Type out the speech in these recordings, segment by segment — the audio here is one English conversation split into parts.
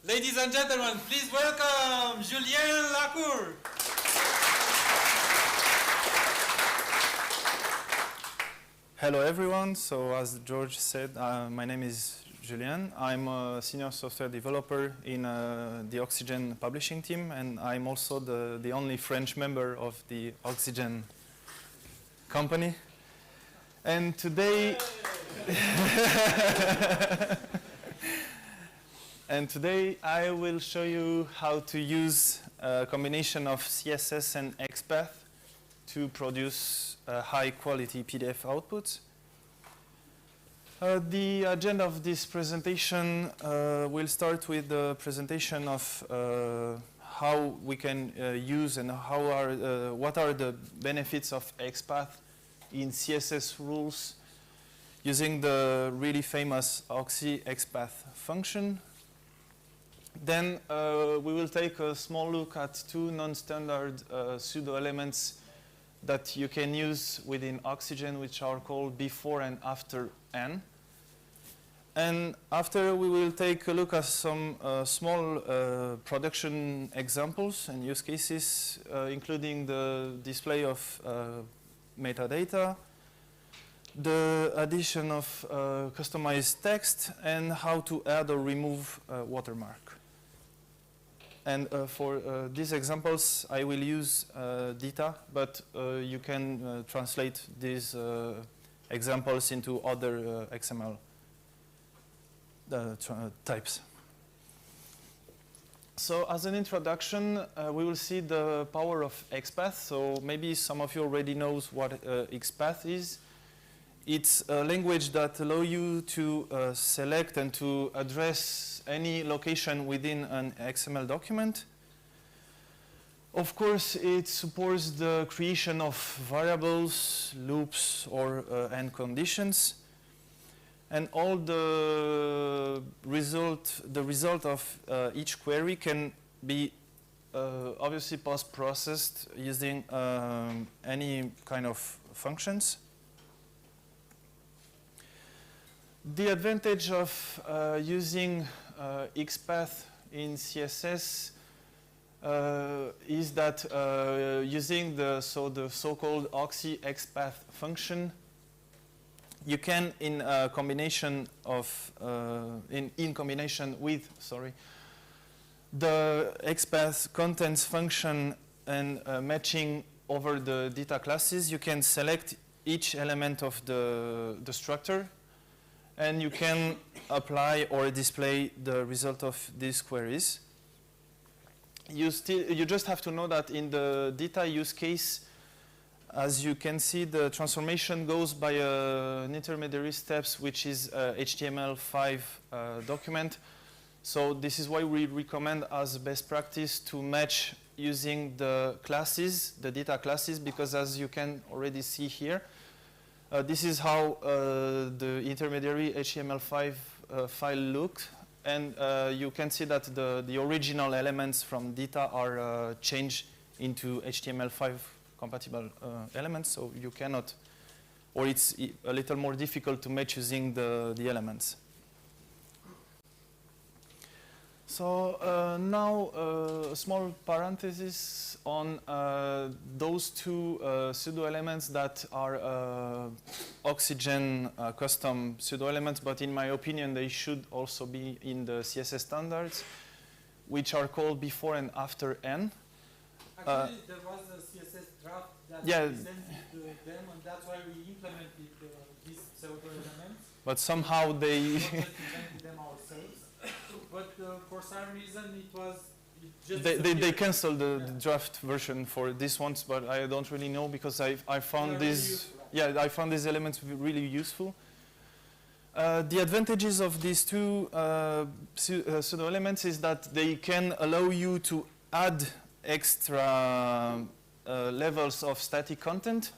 Ladies and gentlemen, please welcome Julien Lacour. Hello everyone. So as George said, my name is Julien. I'm a senior software developer in the Oxygen publishing team, and I'm also the only French member of the Oxygen company. And today, I will show you how to use a combination of CSS and XPath to produce high quality PDF outputs. The agenda of this presentation will start with the presentation of how we can use and what are the benefits of XPath in CSS rules using the really famous Oxy XPath function. Then we will take a small look at two non-standard pseudo elements that you can use within Oxygen, which are called before and after n. And after, we will take a look at some small production examples and use cases, including the display of metadata, the addition of customized text, and how to add or remove watermark. And for these examples, I will use data, but you can translate these examples into other XML types. So as an introduction, we will see the power of XPath. So maybe some of you already knows what XPath is. It's a language that allows you to select and to address any location within an XML document. Of course, it supports the creation of variables, loops, or end conditions. And all the result of each query can be obviously post-processed using any kind of functions. The advantage of using XPath in CSS is that using the so-called Oxy XPath function, you can, in combination with the XPath contents function and matching over the data classes, you can select each element of the structure, and you can apply or display the result of these queries. You just have to know that in the data use case, as you can see, the transformation goes by an intermediary steps, which is HTML5 document. So this is why we recommend as best practice to match using the classes, the data classes, because as you can already see here, this is how the intermediary HTML5 file looks, and you can see that the original elements from data are changed into HTML5 compatible elements, so you cannot, or it's a little more difficult to match using the elements. So now a small parenthesis on those two pseudo elements that are Oxygen custom pseudo elements, but in my opinion they should also be in the CSS standards, which are called before and after n. Actually, there was a CSS draft that we sent it to them, and that's why we implemented these pseudo elements. But somehow they we not just invented them ourselves. But for some reason it was they canceled the draft version for these ones, but I don't really know, because I found these I found these elements really useful. The advantages of these two pseudo elements is that they can allow you to add extra levels of static content.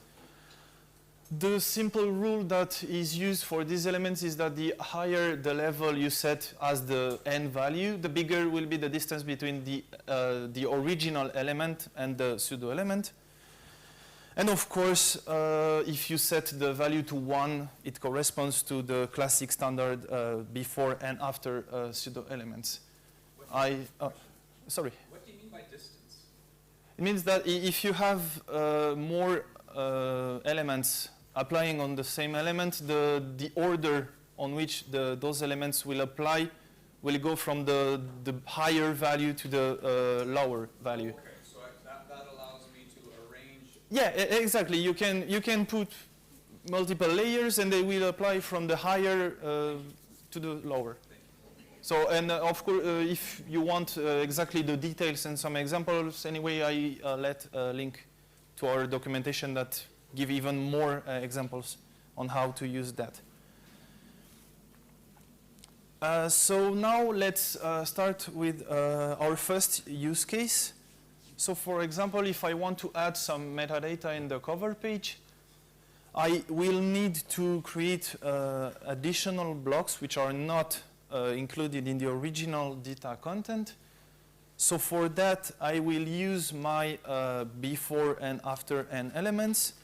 The simple rule that is used for these elements is that the higher the level you set as the n value, the bigger will be the distance between the original element and the pseudo element. And of course, if you set the value to 1, it corresponds to the classic standard before and after pseudo elements. What sorry. What do you mean by distance? It means that if you have more elements applying on the same element, the order on which those elements will apply will go from the higher value to the lower value. Okay, so that allows me to arrange. Yeah, exactly. You can put multiple layers, and they will apply from the higher to the lower. So, and of course, if you want exactly the details and some examples, anyway, I let link to our documentation that give even more examples on how to use that. So now let's start with our first use case. So for example, if I want to add some metadata in the cover page, I will need to create additional blocks which are not included in the original data content. So for that, I will use my before and after n elements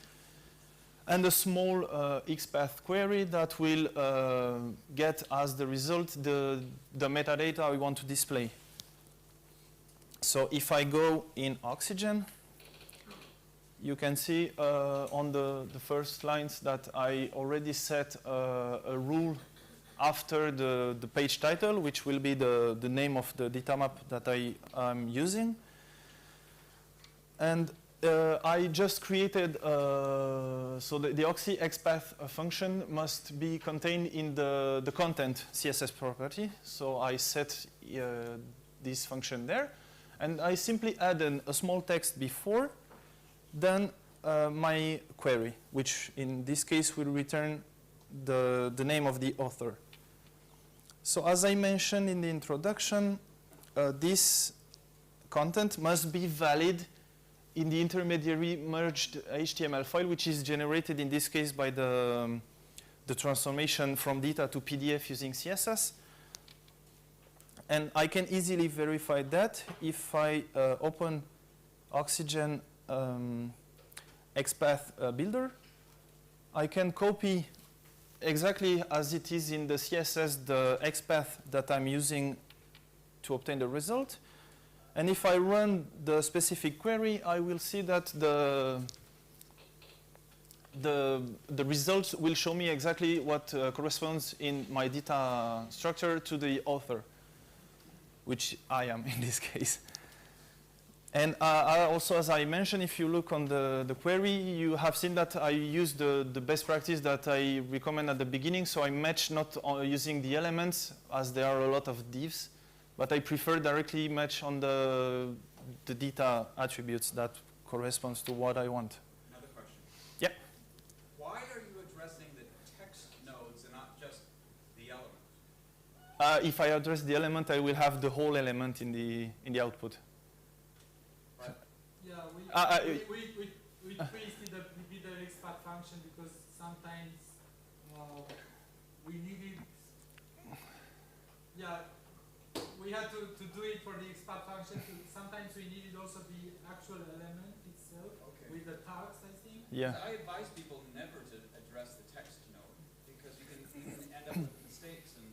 and a small XPath query that will get as the result the metadata I want to display. So if I go in Oxygen, you can see on the first lines that I already set a rule after the page title, which will be the name of the data map that I am using. And I just created, so the Oxy XPath function must be contained in the content CSS property. So I set this function there. And I simply add a small text before, then my query, which in this case will return the name of the author. So as I mentioned in the introduction, this content must be valid in the intermediary merged HTML file, which is generated in this case by the transformation from data to PDF using CSS. And I can easily verify that if I open Oxygen XPath builder. I can copy exactly as it is in the CSS the XPath that I'm using to obtain the result. And if I run the specific query, I will see that the results will show me exactly what corresponds in my data structure to the author, which I am in this case. And also, as I mentioned, if you look on the query, you have seen that I use the best practice that I recommend at the beginning. So I match not using the elements, as there are a lot of divs, but I prefer directly match on the data attributes that corresponds to what I want. Another question. Yeah. Why are you addressing the text nodes and not just the element? If I address the element, I will have the whole element in the output. Yeah, we twisted the XPath function because sometimes we needed, we had to do it for the XPath function. Sometimes we needed also the actual element itself with the tags, I think. Yeah. I advise people never to address the text node because you can end up with mistakes and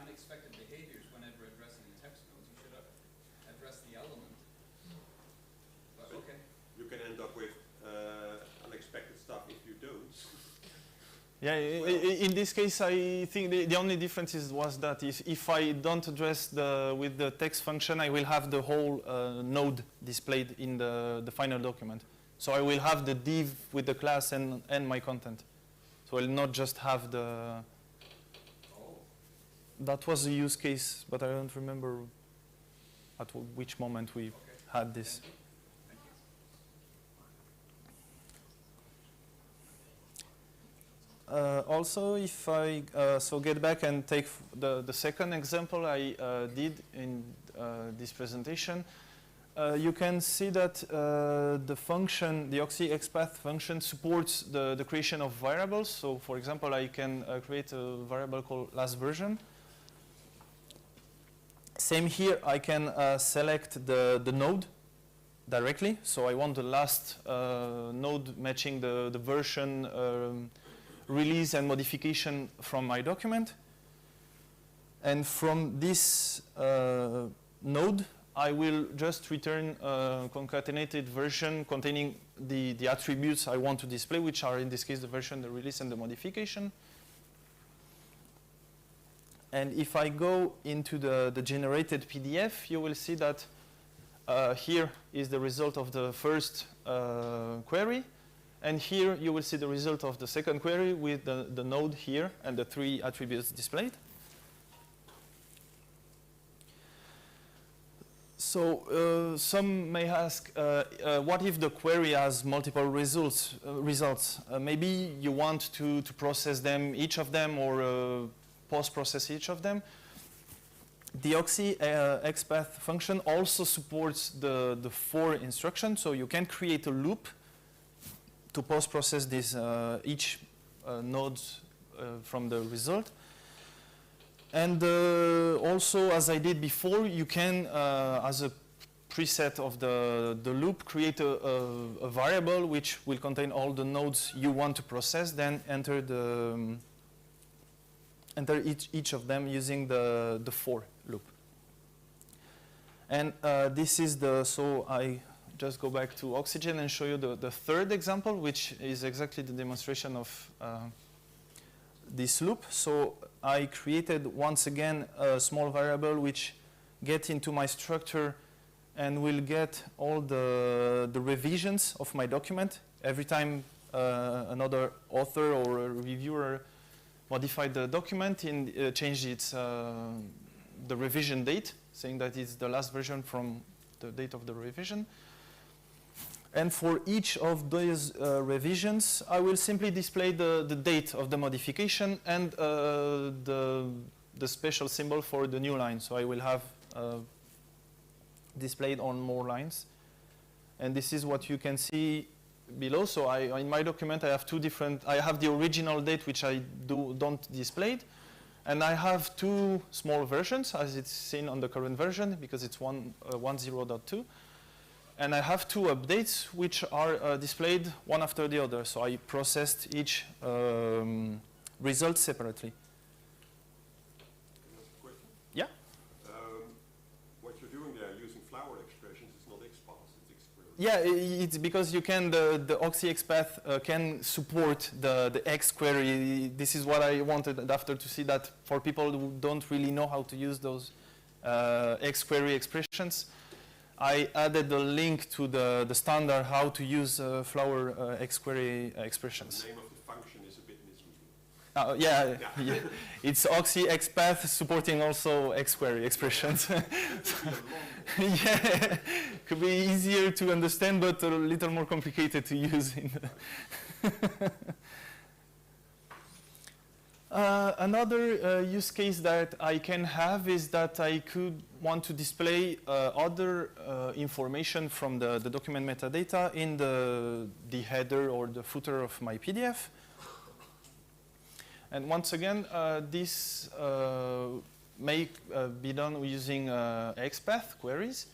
unexpected behaviors whenever addressing the text nodes. You should address the element. But okay. You can end up with unexpected stuff if you don't. Yeah, in this case, I think the only difference was that if I don't address with the text function, I will have the whole node displayed in the final document. So I will have the div with the class and my content. So I'll not just have the... That was a use case, but I don't remember at which moment we had this. Also, if I get back and take the second example I did in this presentation, you can see that the function, the Oxy XPath function, supports the creation of variables. So, for example, I can create a variable called last version. Same here, I can select the node directly. So I want the last node matching the version release and modification from my document. And from this node, I will just return a concatenated version containing the attributes I want to display, which are in this case the version, the release, and the modification. And if I go into the generated PDF, you will see that here is the result of the first query. And here you will see the result of the second query with the node here and the 3 attributes displayed. So some may ask, what if the query has multiple results? Maybe you want to process them, each of them, or post-process each of them. The Oxy XPath function also supports the for instruction, so you can create a loop to post-process this each nodes from the result. And also, as I did before, you can, as a preset of the loop, create a variable which will contain all the nodes you want to process, then enter each of them using the for loop. And this is so I just go back to Oxygen and show you the third example, which is exactly the demonstration of this loop. So I created, once again, a small variable which gets into my structure and will get all the revisions of my document. Every time another author or a reviewer modified the document and changed the revision date, saying that it's the last version from the date of the revision. And for each of those revisions, I will simply display the date of the modification and the special symbol for the new line. So I will have displayed on more lines. And this is what you can see below. So in my document, I have 2 different. I have the original date, which I don't display. And I have 2 small versions, as it's seen on the current version, because it's 1.0.2. And I have 2 updates, which are displayed one after the other. So I processed each result separately. Question? Yeah? What you're doing there, using flower expressions, is not XPath, it's XQuery. Yeah, it's because you can, the Oxy XPath can support the X query. This is what I wanted after to see that for people who don't really know how to use those X query expressions. I added a link to the standard how to use flower XQuery expressions. The name of the function is a bit misleading. Yeah. It's Oxy XPath supporting also XQuery expressions. Yeah, could be easier to understand, but a little more complicated to use. Another use case that I can have is that I could want to display other information from the document metadata in the header or the footer of my PDF. And once again, this may be done using XPath queries.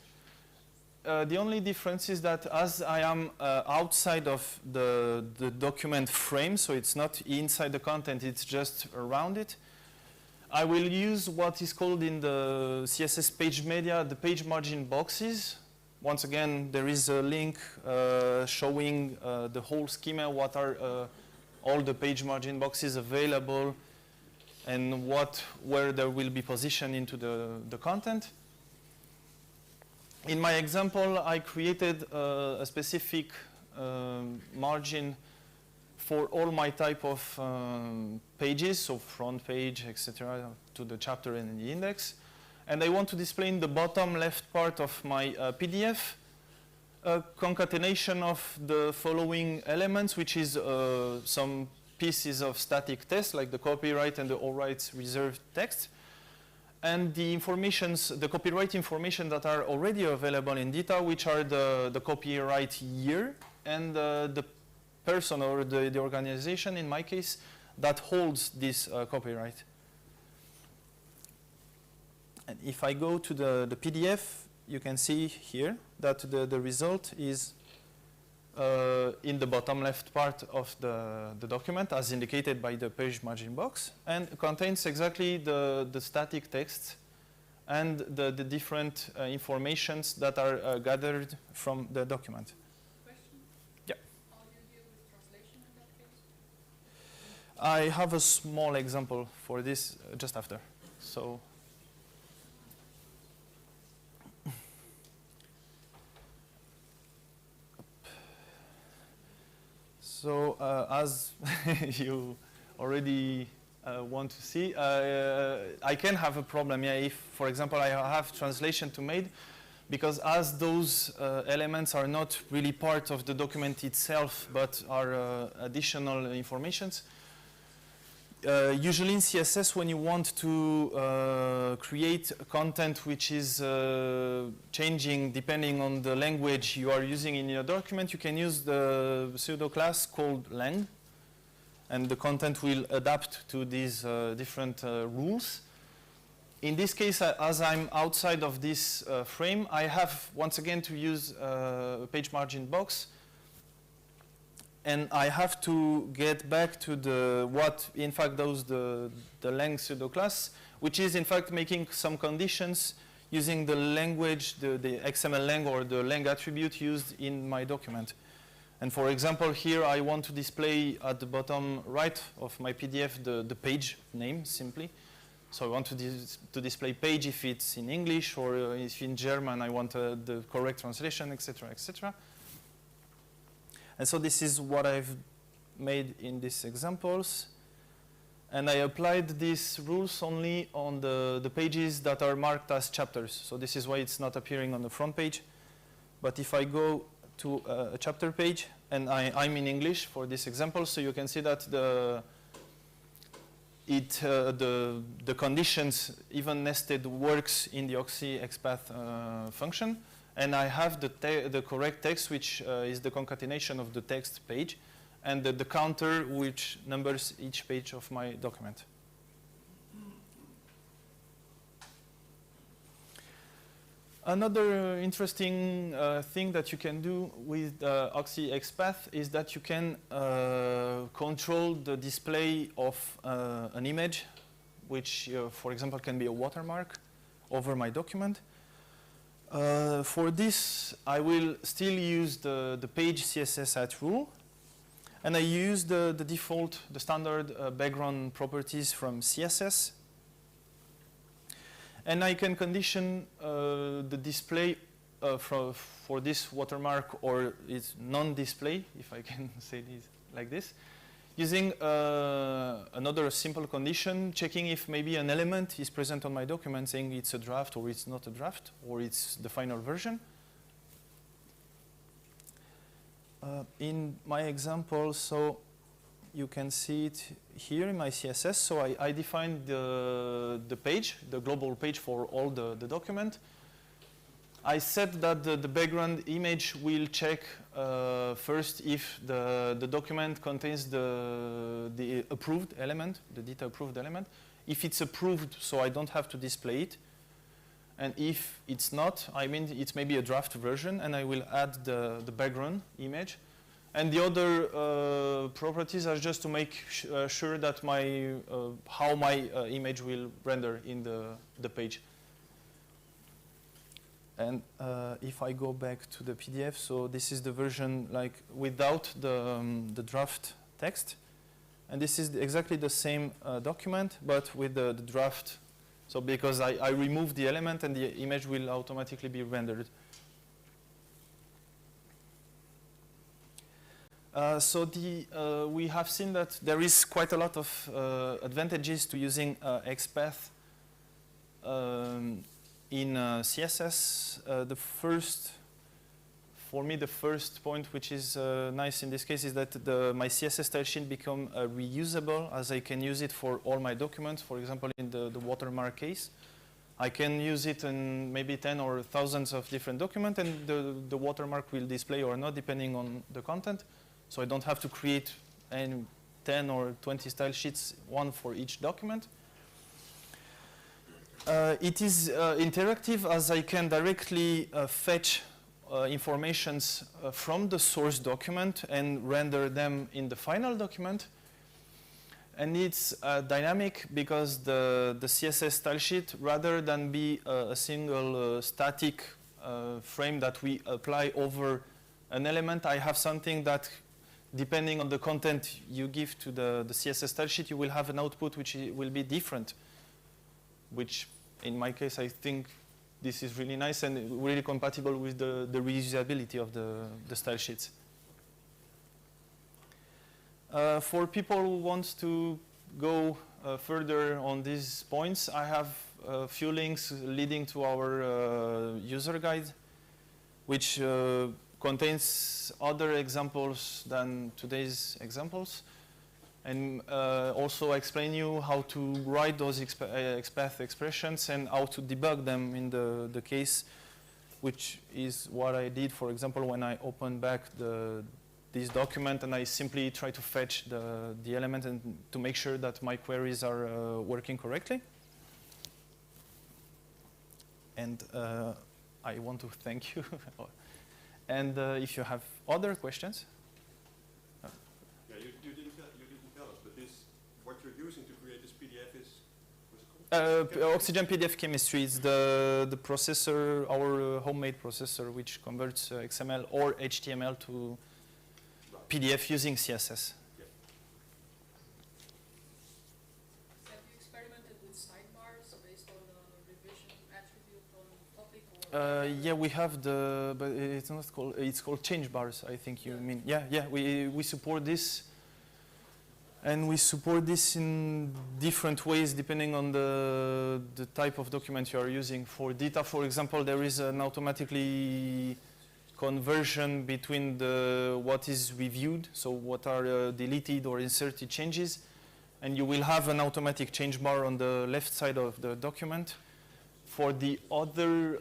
The only difference is that as I am outside of the document frame, so it's not inside the content, it's just around it, I will use what is called in the CSS page media the page margin boxes. Once again, there is a link showing the whole schema, what are all the page margin boxes available, and where there will be positioned into the content. In my example, I created a specific margin for all my type of pages, so front page, etc., to the chapter and the index. And I want to display in the bottom left part of my PDF a concatenation of the following elements, which is some pieces of static text, like the copyright and the all rights reserved text, and the copyright information that are already available in data, which are the copyright year and the person or the organization, in my case, that holds this copyright. And if I go to the PDF, you can see here that the result is in the bottom left part of the document, as indicated by the page margin box, and contains exactly the static text and the different informations that are gathered from the document. Question? Yeah. How do you deal with translation in that case? I have a small example for this just after. So as you already want to see, I can have a problem if, for example, I have translation to made, because as those elements are not really part of the document itself, but are additional informations. Usually in CSS, when you want to create content which is changing depending on the language you are using in your document, you can use the pseudo class called lang, and the content will adapt to these different rules. In this case, as I'm outside of this frame, I have once again to use a page margin box. And I have to get back to what in fact does the lang pseudo class, which is in fact making some conditions using the language, the XML lang or the lang attribute used in my document. And for example, here I want to display at the bottom right of my PDF the page name simply. So I want to display page if it's in English, or if in German I want the correct translation, etc., etc. And so this is what I've made in these examples. And I applied these rules only on the pages that are marked as chapters. So this is why it's not appearing on the front page. But if I go to a chapter page, and I'm in English for this example, so you can see that the conditions, even nested, works in the Oxy XPath function. And I have the correct text, which is the concatenation of the text page, and the counter, which numbers each page of my document. Another interesting thing that you can do with Oxy XPath is that you can control the display of an image, which, for example, can be a watermark over my document. For this, I will still use the page CSS at rule, and I use the default, the standard background properties from CSS. And I can condition the display for this watermark or its non-display, if I can say this like this, using another simple condition, checking if maybe an element is present on my document, saying it's a draft or it's not a draft, or it's the final version. In my example, so you can see it here in my CSS. So I defined the page, the global page for all the document. I said that the background image will check first if the document contains the approved element, the data approved element. If it's approved, so I don't have to display it. And if it's not, I mean it's maybe a draft version, and I will add the background image. And the other properties are just to make sure that how my image will render in the page. And if I go back to the PDF, so this is the version like without the draft text. And this is exactly the same document, but with the draft. So because I remove the element, and the image will automatically be rendered. So we have seen that there is quite a lot of advantages to using XPath in CSS. For me, the first point, which is nice in this case, is that my CSS style sheet become reusable, as I can use it for all my documents. For example, in the watermark case, I can use it in maybe 10 or thousands of different documents, and the watermark will display or not, depending on the content. So I don't have to create 10 or 20 style sheets, one for each document. It is interactive, as I can directly fetch informations from the source document and render them in the final document. And it's dynamic because the CSS style sheet, rather than be a single static frame that we apply over an element, I have something that, depending on the content you give to the CSS style sheet, you will have an output which will be different, which in my case, I think this is really nice and really compatible with the reusability of the style sheets. For people who want to go further on these points, I have a few links leading to our user guide, which contains other examples than today's examples, and also explain you how to write those XPath expressions and how to debug them in the case, which is what I did, for example, when I opened back this document and I simply try to fetch the element and to make sure that my queries are working correctly. And I want to thank you. And if you have other questions. Yeah, you didn't tell us, but what you're using to create this PDF is, what's it called? Oxygen PDF chemistry is the processor, our homemade processor, which converts XML or HTML to PDF using CSS. Yeah. Have you experimented with sidebars based on revision attribute on topic or? Yeah, we have but it's not called. It's called change bars. I think you mean. Yeah. We support this, and we support this in different ways depending on the type of document you are using. For data, for example, there is an automatically conversion between what is reviewed, so what are deleted or inserted changes, and you will have an automatic change bar on the left side of the document. For the other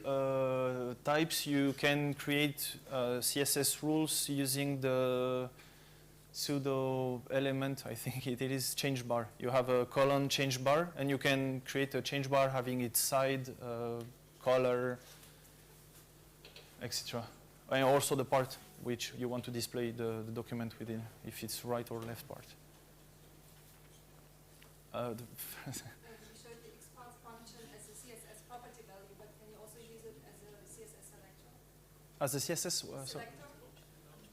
types, you can create CSS rules using the pseudo element, I think it is, change bar. You have a colon change bar, and you can create a change bar having its side, color, etc. And also the part which you want to display the document within, if it's right or left part. You showed the XPath function as a CSS property value, but can you also use it as a CSS selector? As a CSS? Selector?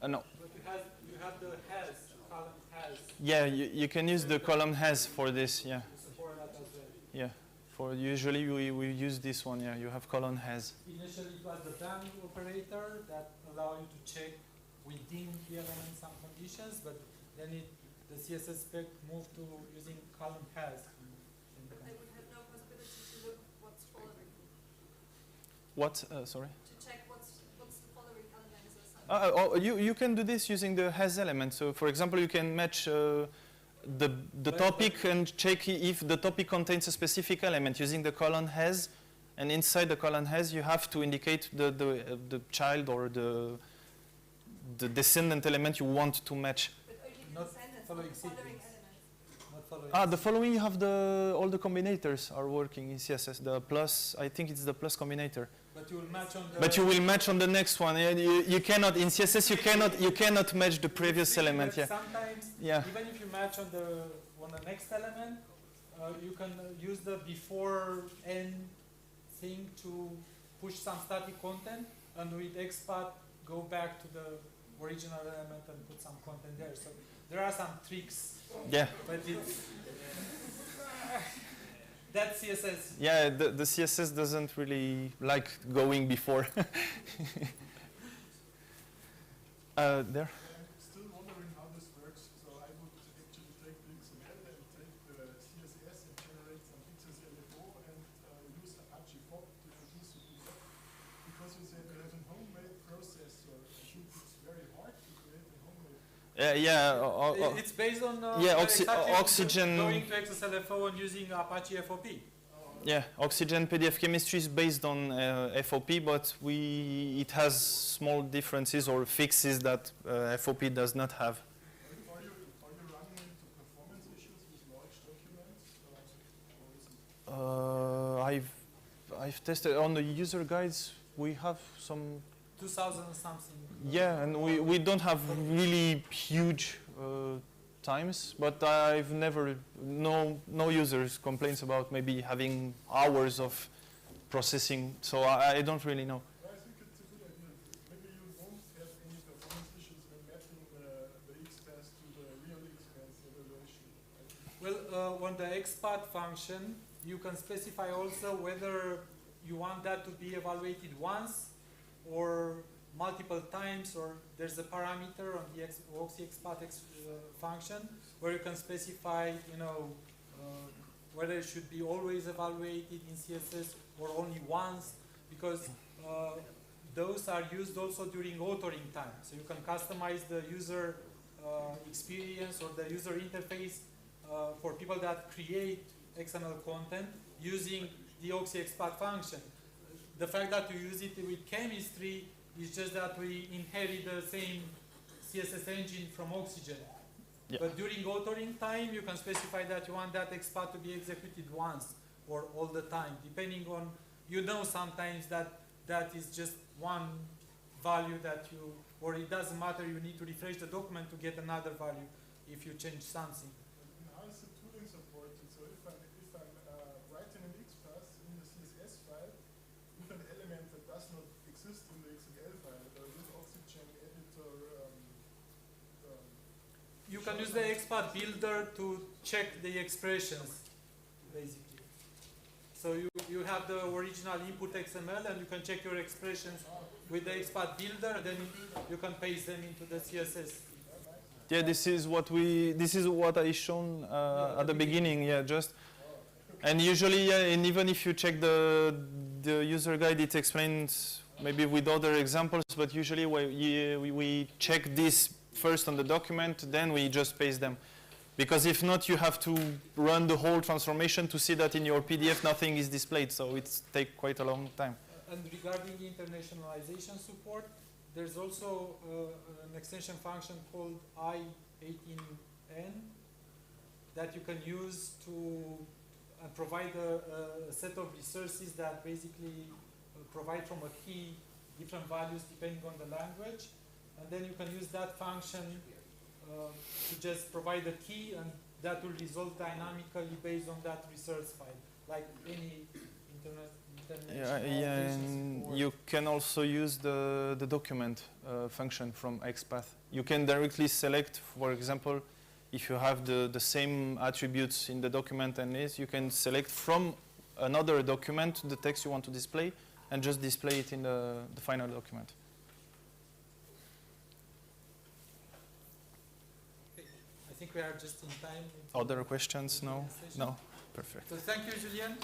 No. But you have the has, column has. Yeah, you can use the column has for this, yeah. You support that as well. Yeah. For usually we use this one, yeah. You have column has. Initially it was the bang operator that allowed you to check within the element some conditions, but then the CSS spec moved to using column has. They would have no possibility to look what's following. What? Sorry? To check what's the following element or something. You can do this using the has element. So for example, you can match the topic and check if the topic contains a specific element using the colon has, and inside the colon has you have to indicate the child or the descendant element you want to match. But only the Not descendants, following not the following sequence. element. Not following. The following you have all the combinators are working in CSS. The plus, I think it's the plus combinator. But you will match on the. But you will match on the next one. And you cannot in CSS. You cannot match the previous element. Yeah. Sometimes, Yeah. even if you match on the next element, you can use the before end thing to push some static content, and with XPath go back to the original element and put some content there. So there are some tricks. Yeah. But it's that's CSS. Yeah. The CSS doesn't really like going before. There. I'm still wondering how this works. So I would actually take the XML and take the CSS and generate some XMLPrague and use Apache FOB to produce a debug. Because you said you have a homemade processor, I think it's very hard to create a homemade. It's based on Oxygen. going to XMLPrague and using Apache FOP. Yeah, Oxygen PDF chemistry is based on FOP, but it has small differences or fixes that FOP does not have. Are you running into performance issues with large documents? I've tested on the user guides. We have some. 2000 something. Yeah, and we don't have really huge times, but I've never, no users complains about maybe having hours of processing, so I don't really know. I think it's a good idea. Maybe you won't have any performance issues when mapping the XPath to the real XPath evaluation. Well, on the XPath function, you can specify also whether you want that to be evaluated once or multiple times, or there's a parameter on the Oxy XPath function where you can specify, whether it should be always evaluated in CSS or only once, because those are used also during authoring time. So you can customize the user experience or the user interface for people that create XML content using the Oxy XPath function. The fact that you use it with chemistry is just that we inherit the same CSS engine from Oxygen. Yeah. But during authoring time, you can specify that you want that XPath to be executed once or all the time, depending on, sometimes that is just one value that you, or it doesn't matter, you need to refresh the document to get another value if you change something. How is the tooling supported? So if I'm writing an XPath in the CSS file with an element that does not exist in the XML file, with Oxygen editor, you can use the XPath builder to check the expressions, basically. So you have the original input XML and you can check your expressions with the XPath builder, then you can paste them into the CSS. Yeah, this is what I shown at the beginning. Yeah, just, and usually, yeah, and even if you check the user guide, it explains maybe with other examples. But usually, we check this first on the document, then we just paste them, because if not, you have to run the whole transformation to see that in your PDF nothing is displayed. So it takes quite a long time. And regarding internationalization support, there's also an extension function called I18N that you can use to provide a set of resources that basically provide from a key different values depending on the language. And then you can use that function to just provide a key, and that will resolve dynamically based on that resource file, like any and you can also use the document function from XPath. You can directly select, for example, if you have the same attributes in the document and this, you can select from another document the text you want to display and just display it in the final document. I think we are just in time. Other questions? No? No? Perfect. So thank you, Julien.